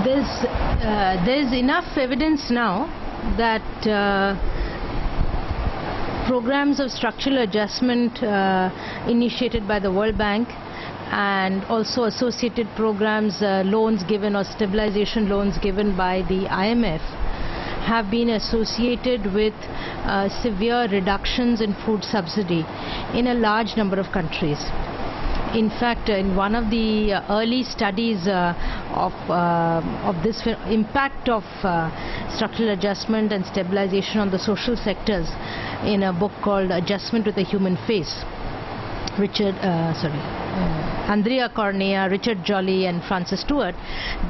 there's enough evidence now that programs of structural adjustment initiated by the World Bank and also associated programs, loans given or stabilization loans given by the IMF, have been associated with severe reductions in food subsidy in a large number of countries. In fact, in one of the early studies of this impact of structural adjustment and stabilization on the social sectors, in a book called Adjustment with a Human Face, Andrea Cornea, Richard Jolly and Francis Stewart,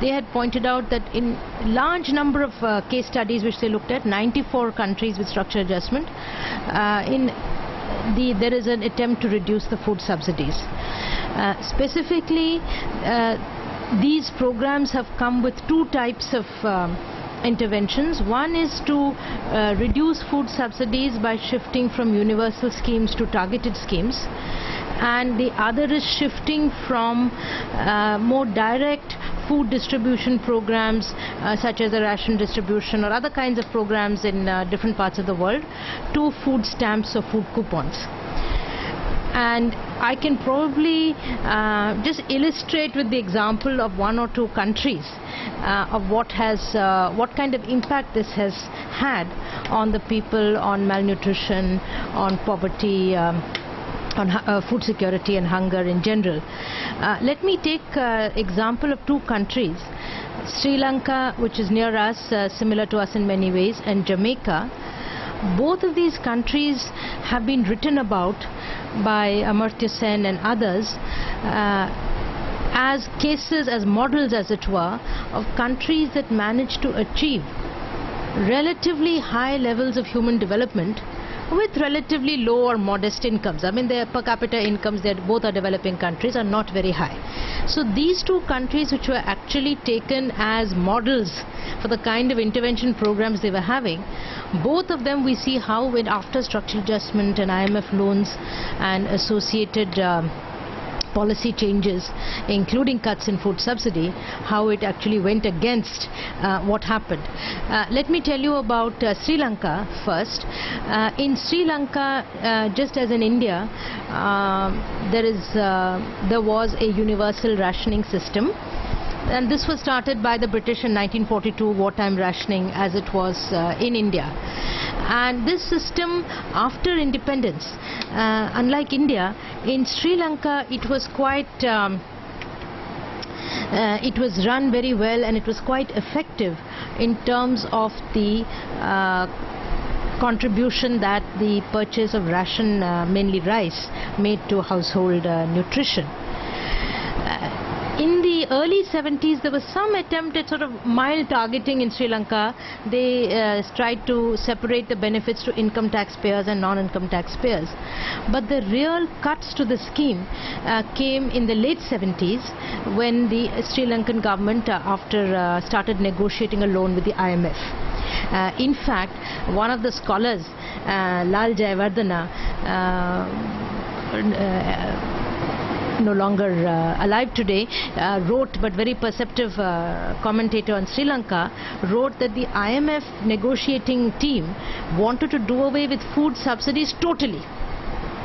they had pointed out that in large number of case studies which they looked at, 94 countries with structural adjustment, there is an attempt to reduce the food subsidies. Specifically, these programs have come with two types of interventions. One is to reduce food subsidies by shifting from universal schemes to targeted schemes, and the other is shifting from more direct food distribution programs such as a ration distribution or other kinds of programs in different parts of the world to food stamps or food coupons. And I can probably just illustrate with the example of one or two countries of what kind of impact this has had on the people, on malnutrition, on poverty, on food security and hunger in general. Let me take example of two countries, Sri Lanka, which is near us, similar to us in many ways, and Jamaica. Both of these countries have been written about by Amartya Sen and others as cases, as models as it were, of countries that managed to achieve relatively high levels of human development with relatively low or modest incomes. I mean, their per capita incomes, both are developing countries, are not very high. So these two countries, which were actually taken as models for the kind of intervention programs they were having, both of them we see how when after structural adjustment and IMF loans and associated policy changes, including cuts in food subsidy, how it actually went against what happened. Let me tell you about Sri Lanka first. In Sri Lanka, just as in India, there was a universal rationing system. And this was started by the British in 1942, wartime rationing as it was in India. And this system, after independence, unlike India, in Sri Lanka it was quite, it was run very well, and it was quite effective in terms of the contribution that the purchase of ration, mainly rice, made to household nutrition. In the early 70s, there was some attempt at sort of mild targeting in Sri Lanka. They tried to separate the benefits to income taxpayers and non-income taxpayers. But the real cuts to the scheme came in the late 70s when the Sri Lankan government, after started negotiating a loan with the IMF. In fact, one of the scholars, Lal Jayawardena, no longer alive today, wrote, but very perceptive commentator on Sri Lanka, wrote that the IMF negotiating team wanted to do away with food subsidies totally.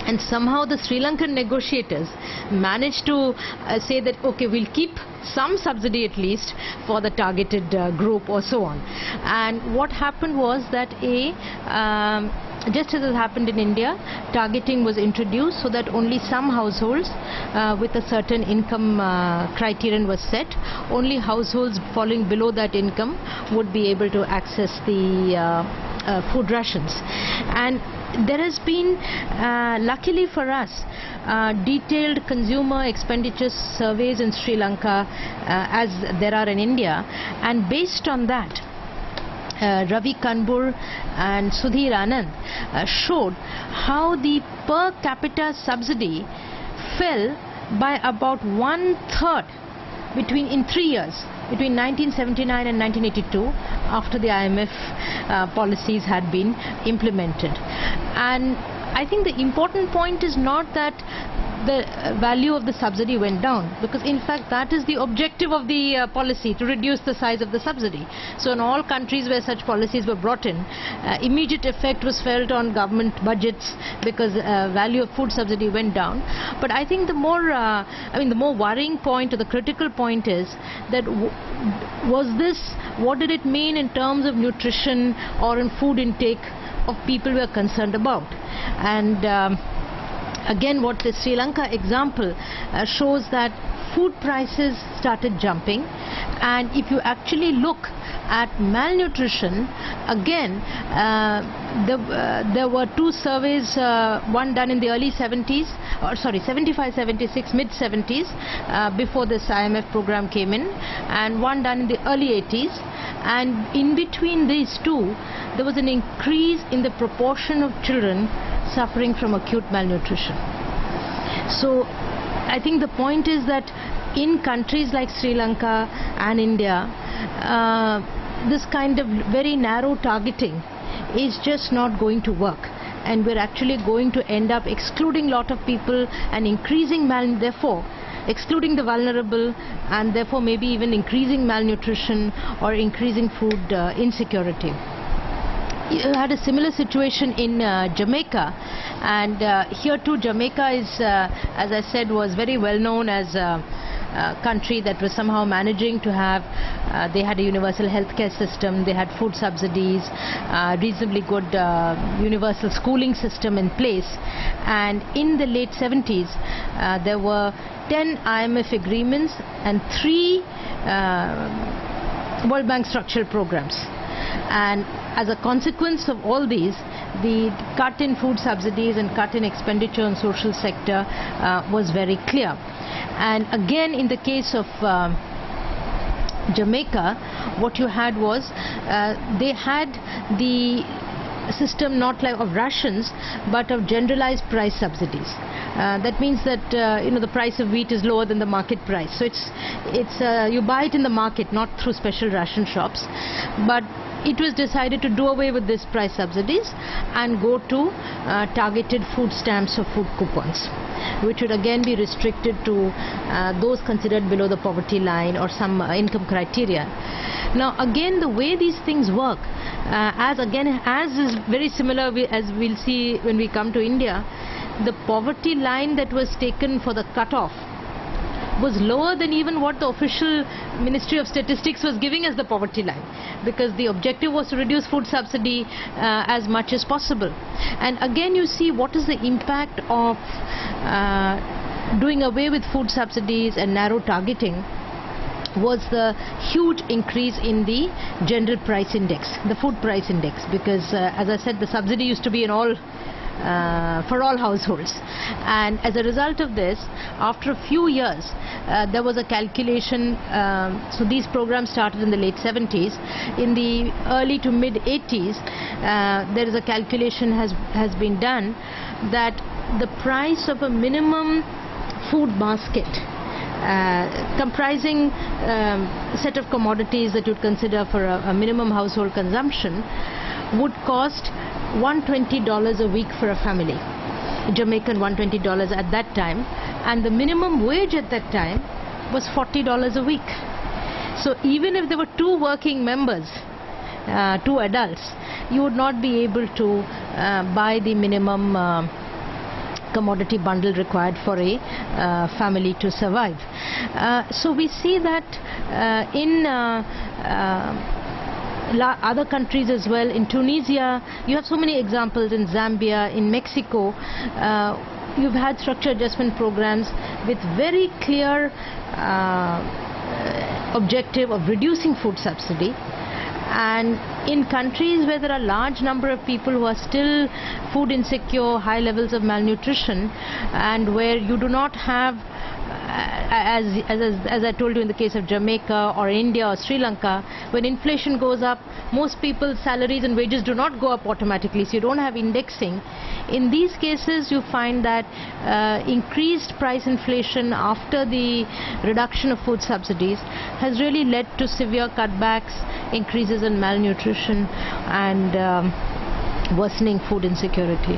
And somehow the Sri Lankan negotiators managed to say that, okay, we'll keep some subsidy at least for the targeted group or so on. And what happened was that just as it happened in India, targeting was introduced so that only some households with a certain income criterion was set. Only households falling below that income would be able to access the food rations. And there has been, luckily for us, detailed consumer expenditure surveys in Sri Lanka as there are in India, and based on that, Ravi Kanbur and Sudhir Anand showed how the per capita subsidy fell by about 1/3 in 3 years, between 1979 and 1982, after the IMF policies had been implemented. And I think the important point is not that the value of the subsidy went down, because in fact that is the objective of the policy, to reduce the size of the subsidy. So in all countries where such policies were brought in, immediate effect was felt on government budgets, because value of food subsidy went down. But I think the more the more worrying point, or the critical point, is that what did it mean in terms of nutrition or in food intake of people we are concerned about? And again, what the Sri Lanka example shows, that food prices started jumping, and if you actually look at malnutrition, again there were two surveys, one done in the early 70s, or sorry, 75, 76, mid 70s, before this IMF program came in, and one done in the early 80s, and in between these two there was an increase in the proportion of children suffering from acute malnutrition. So I think the point is that in countries like Sri Lanka and India, this kind of very narrow targeting is just not going to work, and we're actually going to end up excluding a lot of people and increasing therefore excluding the vulnerable, and therefore maybe even increasing malnutrition or increasing food insecurity. You had a similar situation in Jamaica, and here too Jamaica is, as I said, was very well known as a country that was somehow managing to have, they had a universal healthcare system, they had food subsidies, reasonably good universal schooling system in place, and in the late 70s there were 10 IMF agreements and 3 World Bank structural programs. And as a consequence of all these, the cut in food subsidies and cut in expenditure on social sector was very clear. And again, in the case of Jamaica, what you had was they had the system not like of rations, but of generalized price subsidies. That means that the price of wheat is lower than the market price. So it's you buy it in the market, not through special ration shops. But it was decided to do away with these price subsidies and go to targeted food stamps or food coupons, which would again be restricted to those considered below the poverty line or some income criteria. Now again, the way these things work, as is very similar as we'll see when we come to India, the poverty line that was taken for the cutoff was lower than even what the official Ministry of Statistics was giving as the poverty line, because the objective was to reduce food subsidy as much as possible. And again, you see what is the impact of doing away with food subsidies and narrow targeting was the huge increase in the general price index, the food price index, because as I said, the subsidy used to be in all for all households, and as a result of this, after a few years there was a calculation, so these programs started in the late 70s. In the early to mid 80s there is a calculation has been done that the price of a minimum food basket comprising a set of commodities that you'd consider for a minimum household consumption would cost $120 a week for a family, Jamaican $120 at that time, and the minimum wage at that time was $40 a week. So even if there were 2 working members, 2 adults, you would not be able to buy the minimum commodity bundle required for a family to survive. So we see that in other countries as well. In Tunisia, you have so many examples. In Zambia, in Mexico, you've had structure adjustment programs with very clear objective of reducing food subsidy. And in countries where there are large number of people who are still food insecure, high levels of malnutrition, and where you do not have, as I told you in the case of Jamaica or India or Sri Lanka, when inflation goes up, most people's salaries and wages do not go up automatically, so you don't have indexing. In these cases, you find that increased price inflation after the reduction of food subsidies has really led to severe cutbacks, increases in malnutrition, and worsening food insecurity.